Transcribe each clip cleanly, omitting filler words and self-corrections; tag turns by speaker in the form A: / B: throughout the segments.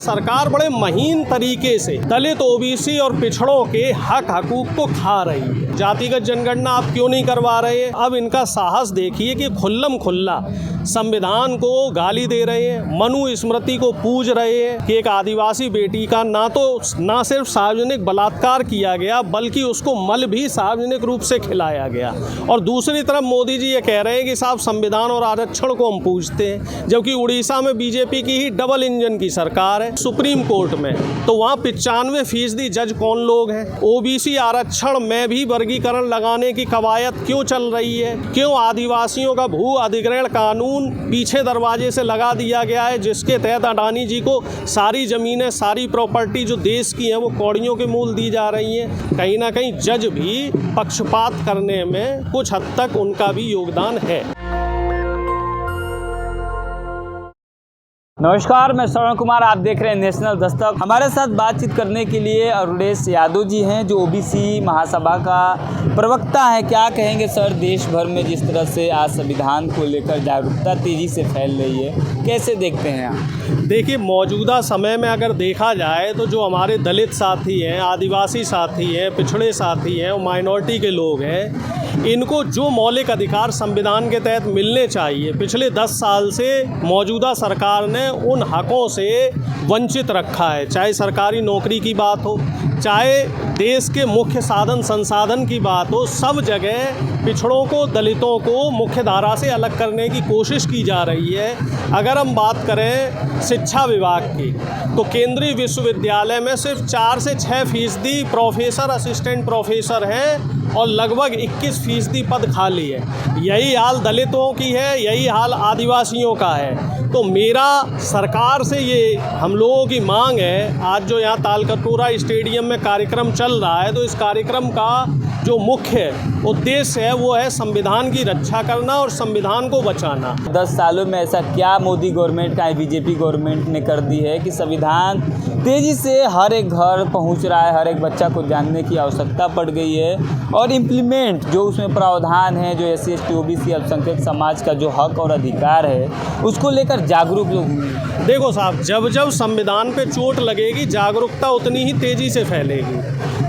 A: सरकार बड़े महीन तरीके से दलित, ओबीसी और पिछड़ों के हक हकूक को खा रही है। जातिगत जनगणना आप क्यों नहीं करवा रहे? अब इनका साहस देखिए कि खुल्लम खुल्ला संविधान को गाली दे रहे हैं, मनु स्मृति को पूज रहे हैं कि एक आदिवासी बेटी का ना सिर्फ सार्वजनिक बलात्कार किया गया बल्कि उसको मल भी सार्वजनिक रूप से खिलाया गया। और दूसरी तरफ मोदी जी ये कह रहे हैं कि साहब संविधान और आरक्षण को हम पूजते हैं, जबकि उड़ीसा में बीजेपी की ही डबल इंजन की सरकार है। सुप्रीम कोर्ट में तो वहाँ 95% जज कौन लोग हैं? ओबीसी आरक्षण में भी वर्गीकरण लगाने की कवायद क्यों चल रही है? क्यों आदिवासियों का भू अधिग्रहण कानून पीछे दरवाजे से लगा दिया गया है, जिसके तहत अडानी जी को सारी जमीनें, सारी प्रॉपर्टी जो देश की है वो कौड़ियों के मूल दी जा रही हैं? कहीं ना कहीं जज भी पक्षपात करने में कुछ हद तक उनका भी योगदान है।
B: नमस्कार, मैं श्रवण कुमार, आप देख रहे हैं नेशनल दस्तक। हमारे साथ बातचीत करने के लिए अरुणेश यादव जी हैं, जो ओबीसी महासभा का प्रवक्ता है। क्या कहेंगे सर, देश भर में जिस तरह से आज संविधान को लेकर जागरूकता तेजी से फैल रही है, कैसे देखते हैं आप?
A: देखिए, मौजूदा समय में अगर देखा जाए तो जो हमारे दलित साथी हैं, आदिवासी साथी हैं, पिछड़े साथी हैं, माइनॉरिटी के लोग हैं, इनको जो मौलिक अधिकार संविधान के तहत मिलने चाहिए, पिछले 10 साल से मौजूदा सरकार ने उन हकों से वंचित रखा है। चाहे सरकारी नौकरी की बात हो, चाहे देश के मुख्य साधन संसाधन की बात हो, सब जगह पिछड़ों को, दलितों को मुख्य धारा से अलग करने की कोशिश की जा रही है। अगर हम बात करें शिक्षा विभाग की, तो केंद्रीय विश्वविद्यालय में सिर्फ 4 से 6% प्रोफेसर, असिस्टेंट प्रोफेसर हैं और लगभग 21% पद खाली है। यही हाल दलितों की है, यही हाल आदिवासियों का है। तो मेरा सरकार से ये हम लोगों की मांग है, आज जो यहाँ तालकटोरा स्टेडियम में कार्यक्रम चल रहा है, तो इस कार्यक्रम का जो मुख्य उद्देश्य है वो है संविधान की रक्षा करना और संविधान को बचाना।
B: 10 सालों में ऐसा क्या मोदी गवर्नमेंट का, बीजेपी गवर्नमेंट ने कर दी है कि संविधान तेज़ी से हर एक घर पहुंच रहा है, हर एक बच्चा को जानने की आवश्यकता पड़ गई है, और इम्प्लीमेंट जो उसमें प्रावधान है, जो SC ST OBC अल्पसंख्यक समाज का जो हक और अधिकार है, उसको लेकर जागरूक लोग होंगे।
A: देखो साहब, जब जब संविधान पे चोट लगेगी, जागरूकता उतनी ही तेज़ी से फैलेगी।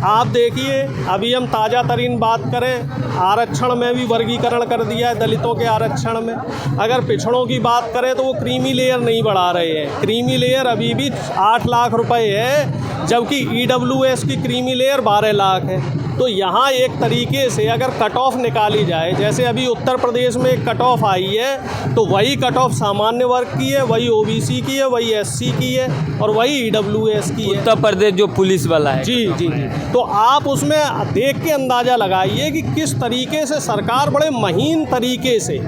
A: आप देखिए, अभी हम ताज़ा तरीन बात करें, आरक्षण में भी वर्गीकरण कर दिया है दलितों के आरक्षण में। अगर पिछड़ों की बात करें तो वो क्रीमी लेयर नहीं बढ़ा रहे हैं। क्रीमी लेयर अभी भी 8 लाख रुपए है, जबकि EWS की क्रीमी लेयर 12 लाख है। तो यहाँ एक तरीके से अगर कट ऑफ निकाली जाए, जैसे अभी उत्तर प्रदेश में एक कट ऑफ आई है, तो वही कट ऑफ सामान्य वर्ग की है, वही OBC की है, वही SC की है और वही EWS की है।
B: उत्तर प्रदेश जो पुलिस वाला है।
A: जी जी जी। तो आप उसमें देख के अंदाज़ा लगाइए कि किस तरीके से सरकार बड़े महीन तरीके से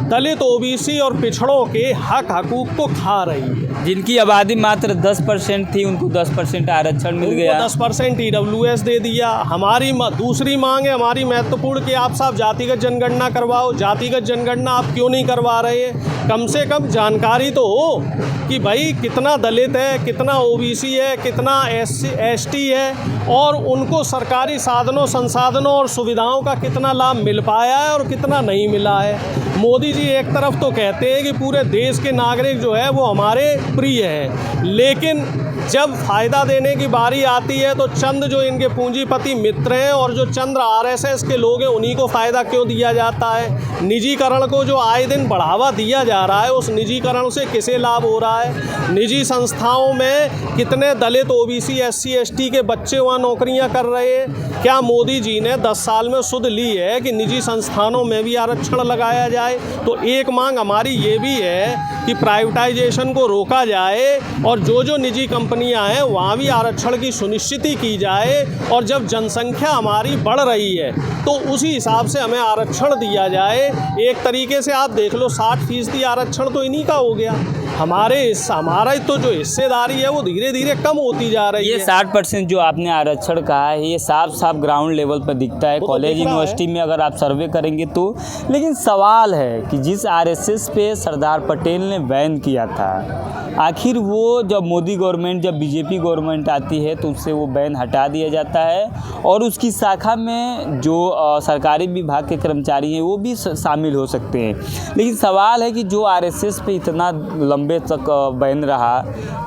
A: दलित, ओबीसी और पिछड़ों के हक हकूक को खा रही है।
B: जिनकी आबादी मात्र 10% थी, उनको 10% आरक्षण मिल गया,
A: 10% EWS दे दिया। हमारी दूसरी मांग है हमारी महत्वपूर्ण कि आप साहब जातिगत जनगणना करवाओ। जातिगत जनगणना आप क्यों नहीं करवा रहे हैं? कम से कम जानकारी तो हो कि भाई कितना दलित है, कितना OBC है, कितना SC ST है, और उनको सरकारी साधनों, संसाधनों और सुविधाओं का कितना लाभ मिल पाया है और कितना नहीं मिला है। मोदी जी एक तरफ तो कहते हैं कि पूरे देश के नागरिक जो है वो हमारे प्रिय है, लेकिन जब फ़ायदा देने की बारी आती है तो चंद जो इनके पूंजीपति मित्र हैं और जो चंद RSS के लोग हैं, उन्हीं को फ़ायदा क्यों दिया जाता है? निजीकरण को जो आए दिन बढ़ावा दिया जा रहा है, उस निजीकरण से किसे लाभ हो रहा है? निजी संस्थाओं में कितने दलित, OBC, SC ST के बच्चे वहाँ नौकरियाँ कर रहे हैं? क्या मोदी जी ने 10 साल में सुध ली है कि निजी संस्थानों में भी आरक्षण लगाया जाए? तो एक मांग हमारी ये भी है कि प्राइवेटाइजेशन को रोका जाए और जो निजी कंपनियां हैं वहाँ भी आरक्षण की सुनिश्चिति की जाए, और जब जनसंख्या हमारी बढ़ रही है तो उसी हिसाब से हमें आरक्षण दिया जाए। एक तरीके से आप देख लो, 60% आरक्षण तो इन्हीं का हो गया। हमारा तो जो हिस्सेदारी है वो धीरे धीरे कम होती जा रही है।
B: ये 60% जो आपने आरक्षण कहा है, ये साफ साफ ग्राउंड लेवल पर दिखता है, कॉलेज यूनिवर्सिटी में अगर आप सर्वे करेंगे तो। लेकिन सवाल है कि जिस RSS पे सरदार पटेल ने बैन किया था, आखिर वो जब मोदी गवर्नमेंट, जब बीजेपी गवर्नमेंट आती है तो उससे वो बैन हटा दिया जाता है, और उसकी शाखा में जो सरकारी विभाग के कर्मचारी हैं वो भी शामिल हो सकते हैं। लेकिन सवाल है कि जो RSS पे इतना लंबा लंबे तक बैन रहा,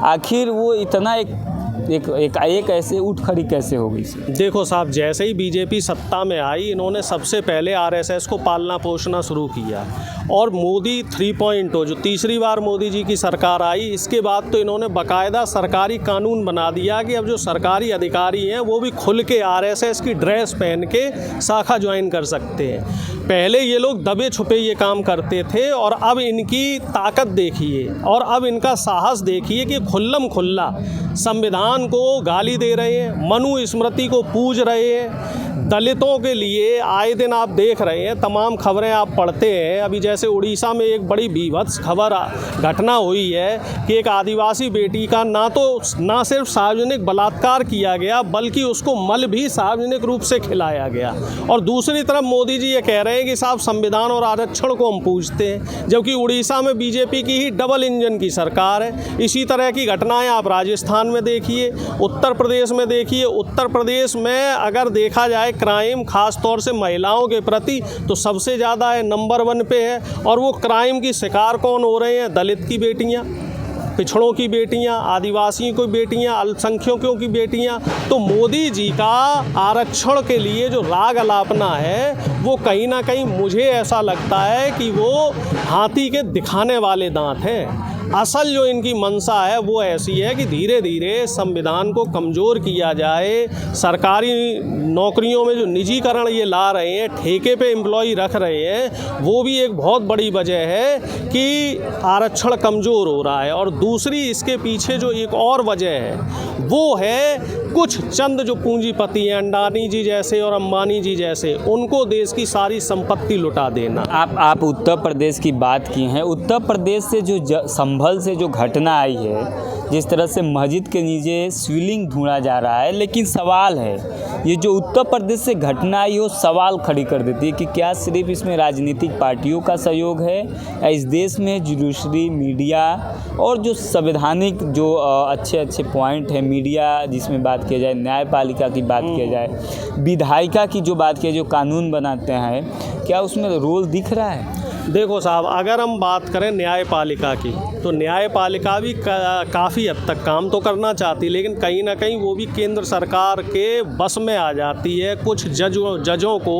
B: आखिर वो इतना एक ऐसे उठ खड़ी कैसे हो गई?
A: देखो साहब, जैसे ही बीजेपी सत्ता में आई, इन्होंने सबसे पहले आरएसएस को पालना पोषना शुरू किया, और मोदी 3.0 जो तीसरी बार मोदी जी की सरकार आई, इसके बाद तो इन्होंने बाकायदा सरकारी कानून बना दिया कि अब जो सरकारी अधिकारी हैं वो भी खुल के आरएसएस की ड्रेस पहन के शाखा ज्वाइन कर सकते हैं। पहले ये लोग दबे छुपे ये काम करते थे, और अब इनकी ताकत देखिए, और अब इनका साहस देखिए कि खुल्लम खुल्ला संविधान को गाली दे रहे हैं, मनु स्मृति को पूज रहे हैं, दलितों के लिए आए दिन आप देख रहे हैं, तमाम खबरें आप पढ़ते हैं। अभी जैसे उड़ीसा में एक बड़ी बीभत्स घटना हुई है कि एक आदिवासी बेटी का ना सिर्फ सार्वजनिक बलात्कार किया गया, बल्कि उसको मल भी सार्वजनिक रूप से खिलाया गया। और दूसरी तरफ मोदी जी ये कह रहे हैं कि साहब संविधान और आरक्षण को हम पूजते हैं, जबकि उड़ीसा में बीजेपी की ही डबल इंजन की सरकार है। इसी तरह की घटनाएं आप राजस्थान में देखिए, उत्तर प्रदेश में देखिए। उत्तर प्रदेश में अगर देखा जाए क्राइम खास तौर से महिलाओं के प्रति, तो सबसे ज़्यादा है, नंबर 1 पे है। और वो क्राइम की शिकार कौन हो रहे हैं? दलित की बेटियां, पिछड़ों की बेटियां, आदिवासियों की बेटियां, अल्पसंख्यकों की बेटियां। तो मोदी जी का आरक्षण के लिए जो राग अलापना है, वो कहीं ना कहीं मुझे ऐसा लगता है कि वो हाथी के दिखाने वाले दांत हैं। असल जो इनकी मंशा है वो ऐसी है कि धीरे धीरे संविधान को कमज़ोर किया जाए। सरकारी नौकरियों में जो निजीकरण ये ला रहे हैं, ठेके पे एम्प्लॉय रख रहे हैं, वो भी एक बहुत बड़ी वजह है कि आरक्षण कमज़ोर हो रहा है। और दूसरी इसके पीछे जो एक और वजह है, वो है कुछ चंद जो पूंजीपति हैं, अंडानी जी जैसे और अंबानी जी जैसे, उनको देश की सारी संपत्ति लुटा देना।
B: आप उत्तर प्रदेश की बात की हैं। उत्तर प्रदेश से जो संभल से जो घटना आई है, जिस तरह से मस्जिद के नीचे शिवलिंग ढूंढा जा रहा है, लेकिन सवाल है, ये जो उत्तर प्रदेश से घटना आई हो सवाल खड़ी कर देती है कि क्या सिर्फ इसमें राजनीतिक पार्टियों का सहयोग है, या इस देश में जुडिशरी, मीडिया और जो संवैधानिक जो अच्छे पॉइंट है, मीडिया जिसमें बात किया जाए, न्यायपालिका की बात किया जाए, विधायिका की जो बात किया, जो कानून बनाते हैं, क्या उसमें रोल दिख रहा है?
A: देखो साहब, अगर हम बात करें न्यायपालिका की, तो न्यायपालिका भी काफ़ी हद तक काम तो करना चाहती, लेकिन कहीं ना कहीं वो भी केंद्र सरकार के बस में आ जाती है। कुछ जजों को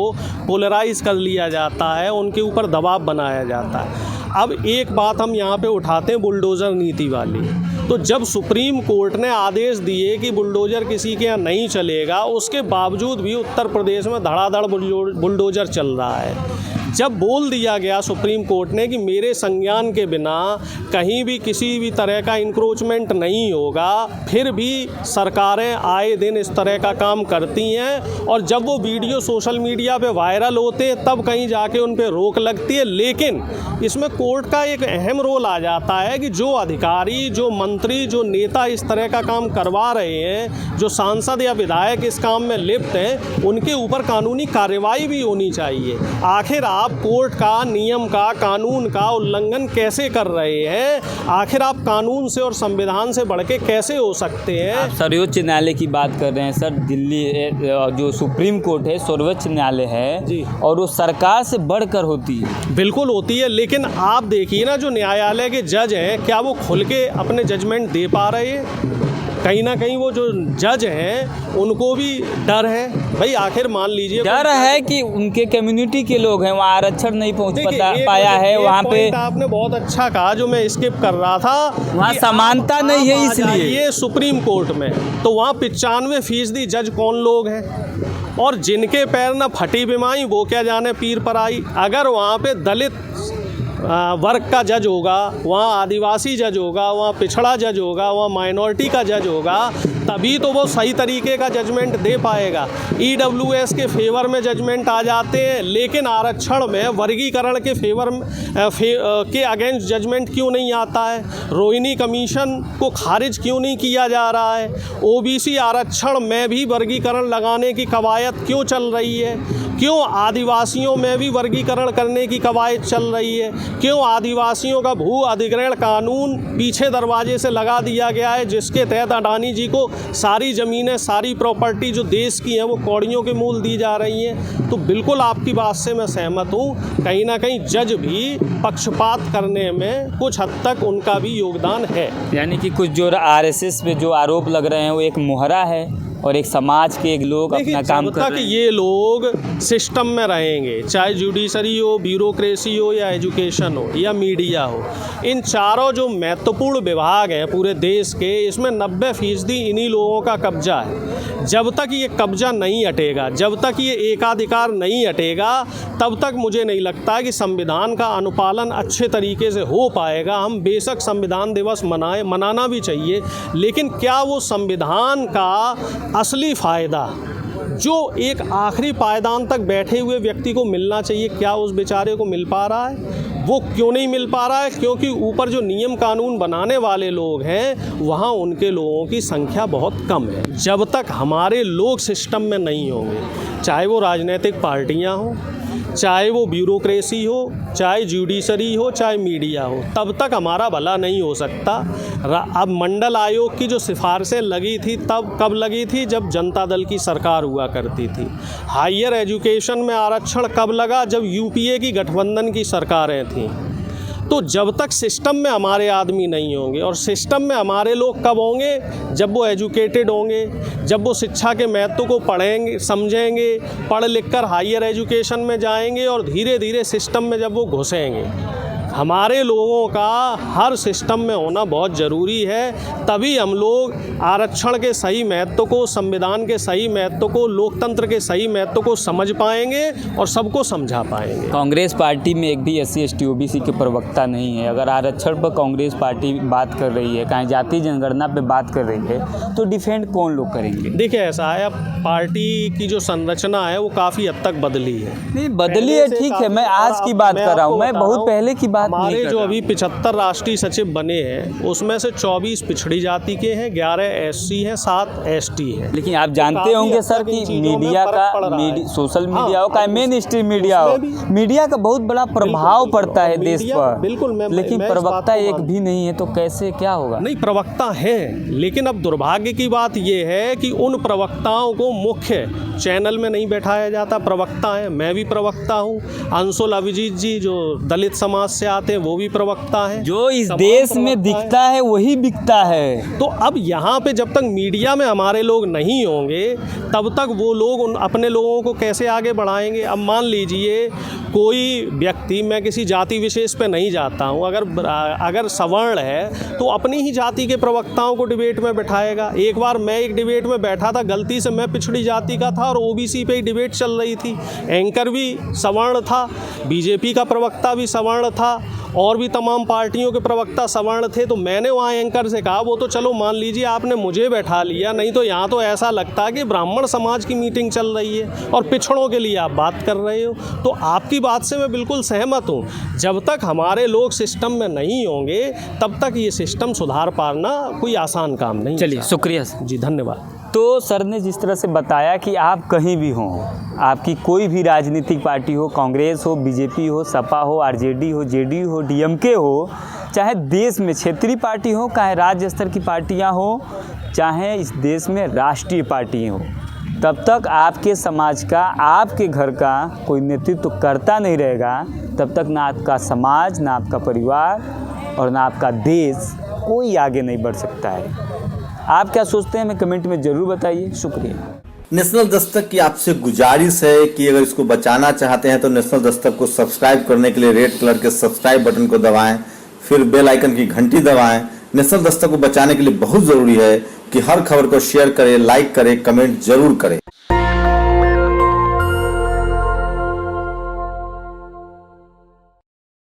A: पोलराइज कर लिया जाता है, उनके ऊपर दबाव बनाया जाता है। अब एक बात हम यहाँ पे उठाते हैं बुलडोज़र नीति वाली। तो जब सुप्रीम कोर्ट ने आदेश दिए कि बुलडोज़र किसी के यहाँ नहीं चलेगा, उसके बावजूद भी उत्तर प्रदेश में धड़ाधड़ बुलडोज़र चल रहा है। जब बोल दिया गया सुप्रीम कोर्ट ने कि मेरे संज्ञान के बिना कहीं भी किसी भी तरह का इंक्रोचमेंट नहीं होगा, फिर भी सरकारें आए दिन इस तरह का काम करती हैं। और जब वो वीडियो सोशल मीडिया पे वायरल होते हैं, तब कहीं जाके उन पे रोक लगती है। लेकिन इसमें कोर्ट का एक अहम रोल आ जाता है कि जो अधिकारी, जो मंत्री, जो नेता इस तरह का काम करवा रहे हैं, जो सांसद या विधायक इस काम में लिप्त हैं, उनके ऊपर कानूनी कार्रवाई भी होनी चाहिए। आखिर आप कोर्ट का, नियम का, कानून का उल्लंघन कैसे कर रहे हैं? आखिर आप कानून से और संविधान से बढ़ के कैसे हो सकते हैं?
B: आप सर्वोच्च न्यायालय की बात कर रहे हैं सर। दिल्ली जो सुप्रीम कोर्ट है सर्वोच्च न्यायालय है
A: जी, और
B: वो सरकार से बढ़कर होती है।
A: बिल्कुल होती है, लेकिन आप देखिए ना, जो न्यायालय के जज हैं, क्या वो खुल के अपने जजमेंट दे पा रहे हैं? कहीं ना कहीं वो जो जज हैं उनको भी डर है। भाई आखिर मान लीजिए,
B: डर है कि उनके कम्युनिटी के लोग हैं, वहाँ आरक्षण नहीं पहुँच पाया है। वहाँ पे
A: आपने बहुत अच्छा कहा, जो मैं स्किप कर रहा था,
B: वहाँ समानता नहीं है, इसलिए
A: ये सुप्रीम कोर्ट में तो वहाँ 95% जज कौन लोग हैं, और जिनके पैर न फटी बिमाई वो क्या जाने पीर पर आई। अगर वहाँ पे दलित वर्ग का जज होगा, वहाँ आदिवासी जज होगा, वहाँ पिछड़ा जज होगा, वहाँ माइनॉरिटी का जज होगा, तभी तो वो सही तरीके का जजमेंट दे पाएगा। EWS के फेवर में जजमेंट आ जाते हैं, लेकिन आरक्षण में वर्गीकरण के फेवर के अगेंस्ट जजमेंट क्यों नहीं आता है? रोहिणी कमीशन को खारिज क्यों नहीं किया जा रहा है? OBC आरक्षण में भी वर्गीकरण लगाने की कवायद क्यों चल रही है? क्यों आदिवासियों में भी वर्गीकरण करने की कवायद चल रही है, क्यों आदिवासियों का भू अधिग्रहण कानून पीछे दरवाजे से लगा दिया गया है, जिसके तहत अडानी जी को सारी ज़मीनें, सारी प्रॉपर्टी जो देश की हैं वो कौड़ियों के मूल दी जा रही हैं। तो बिल्कुल आपकी बात से मैं सहमत हूँ। कहीं ना कहीं जज भी पक्षपात करने में कुछ हद तक उनका भी योगदान है।
B: यानी कि कुछ जो आरएसएस पे जो आरोप लग रहे हैं वो एक मुहरा है और एक समाज के एक लोग अपना काम कर रहे हैं।
A: ये लोग सिस्टम में रहेंगे, चाहे जुडिशरी हो, ब्यूरोक्रेसी हो, या एजुकेशन हो, या मीडिया हो, इन चारों जो महत्वपूर्ण विभाग हैं पूरे देश के, इसमें 90% इन्हीं लोगों का कब्जा है। जब तक ये कब्जा नहीं हटेगा, जब तक ये एकाधिकार नहीं हटेगा, तब तक मुझे नहीं लगता कि संविधान का अनुपालन अच्छे तरीके से हो पाएगा। हम बेशक संविधान दिवस मनाना भी चाहिए, लेकिन क्या वो संविधान का असली फ़ायदा जो एक आखिरी पायदान तक बैठे हुए व्यक्ति को मिलना चाहिए, क्या उस बेचारे को मिल पा रहा है? वो क्यों नहीं मिल पा रहा है? क्योंकि ऊपर जो नियम कानून बनाने वाले लोग हैं वहाँ उनके लोगों की संख्या बहुत कम है। जब तक हमारे लोग सिस्टम में नहीं होंगे, चाहे वो राजनीतिक पार्टियाँ हों, चाहे वो ब्यूरोक्रेसी हो, चाहे जुडिशरी हो, चाहे मीडिया हो, तब तक हमारा भला नहीं हो सकता। अब मंडल आयोग की जो सिफारिशें लगी थी तब कब लगी थी? जब जनता दल की सरकार हुआ करती थी। हायर एजुकेशन में आरक्षण कब लगा? जब यूपीए की गठबंधन की सरकारें थीं। तो जब तक सिस्टम में हमारे आदमी नहीं होंगे, और सिस्टम में हमारे लोग कब होंगे? जब वो एजुकेटेड होंगे, जब वो शिक्षा के महत्व को पढ़ेंगे, समझेंगे, पढ़ लिख कर हायर एजुकेशन में जाएंगे, और धीरे धीरे सिस्टम में जब वो घुसेंगे। हमारे लोगों का हर सिस्टम में होना बहुत ज़रूरी है, तभी हम लोग आरक्षण के सही महत्व को, संविधान के सही महत्व को, लोकतंत्र के सही महत्व को समझ पाएंगे और सबको समझा पाएंगे।
B: कांग्रेस पार्टी में एक भी SC ST OBC के प्रवक्ता नहीं है। अगर आरक्षण पर कांग्रेस पार्टी बात कर रही है, कहीं जाति जनगणना पे बात कर रही है, तो डिफेंड कौन लोग करेंगे?
A: देखिए, ऐसा है, अब पार्टी की जो संरचना है वो काफ़ी हद तक बदली है।
B: नहीं, बदली है, ठीक है, मैं आज की बात कर रहा हूँ, मैं बहुत पहले की बात नहीं कर रहा।
A: हमारे जो अभी 75 राष्ट्रीय सचिव बने हैं उसमें से 24 पिछड़ी जाति के हैं, 11 SC हैं, 7 ST हैं।
B: लेकिन आप जानते होंगे सर कि मीडिया का, सोशल मीडिया हो, मेन स्ट्रीम मीडिया हो, मीडिया का बहुत बड़ा प्रभाव पड़ता है देश पर।
A: बिल्कुल,
B: लेकिन प्रवक्ता एक भी नहीं है, तो कैसे क्या होगा?
A: नहीं, प्रवक्ता हैं, लेकिन अब दुर्भाग्य की बात यह है कि उन प्रवक्ताओं को मुख्य चैनल में नहीं बैठाया जाता। प्रवक्ता हैं, मैं भी प्रवक्ता हूँ, अंशुल अभिजीत जी जो दलित समाज से आते हैं वो भी प्रवक्ता हैं।
B: जो इस देश में दिखता है वही बिकता है।
A: तो अब यहाँ पे जब तक मीडिया में हमारे लोग नहीं होंगे तब तक वो लोग अपने लोगों को कैसे आगे बढ़ाएंगे? अब मान लीजिए कोई व्यक्ति, मैं किसी जाति विशेष पे नहीं जाता हूँ, अगर सवर्ण है तो अपनी ही जाति के प्रवक्ताओं को डिबेट में बैठाएगा। एक बार मैं एक डिबेट में बैठा था, गलती से मैं पिछड़ी जाति का था और OBC पे ही डिबेट चल रही थी, एंकर भी सवर्ण था, बीजेपी का प्रवक्ता भी सवर्ण था, और भी तमाम पार्टियों के प्रवक्ता सवर्ण थे। तो मैंने वहाँ एंकर से कहा, वो तो चलो मान लीजिए आपने मुझे बैठा लिया, नहीं तो यहाँ तो ऐसा लगता है कि ब्राह्मण समाज की मीटिंग चल रही है और पिछड़ों के लिए आप बात कर रहे हो। तो आपकी बात से मैं बिल्कुल सहमत हूँ। जब तक हमारे लोग सिस्टम में नहीं होंगे तब तक ये सिस्टम सुधार पाना कोई आसान काम नहीं।
B: चलिए, शुक्रिया
A: जी, धन्यवाद।
B: तो सर ने जिस तरह से बताया कि आप कहीं भी हों, आपकी कोई भी राजनीतिक पार्टी हो, कांग्रेस हो, बीजेपी हो, सपा हो, RJD हो, JDU हो, DMK हो, चाहे देश में क्षेत्रीय पार्टी हो, चाहे राज्य स्तर की पार्टियां हो, चाहे इस देश में राष्ट्रीय पार्टियां हो, तब तक आपके समाज का, आपके घर का कोई नेतृत्व करता नहीं रहेगा, तब तक ना आपका समाज, ना आपका परिवार और ना आपका देश कोई आगे नहीं बढ़ सकता है। आप क्या सोचते हैं, हमें कमेंट में ज़रूर बताइए। शुक्रिया।
C: नेशनल दस्तक की आपसे गुजारिश है कि अगर इसको बचाना चाहते हैं तो नेशनल दस्तक को सब्सक्राइब करने के लिए रेड कलर के सब्सक्राइब बटन को दबाएं, फिर बेल आइकन की घंटी दबाएं। नेशनल दस्तक को बचाने के लिए बहुत ज़रूरी है कि हर खबर को शेयर करें, लाइक करें, कमेंट जरूर करें।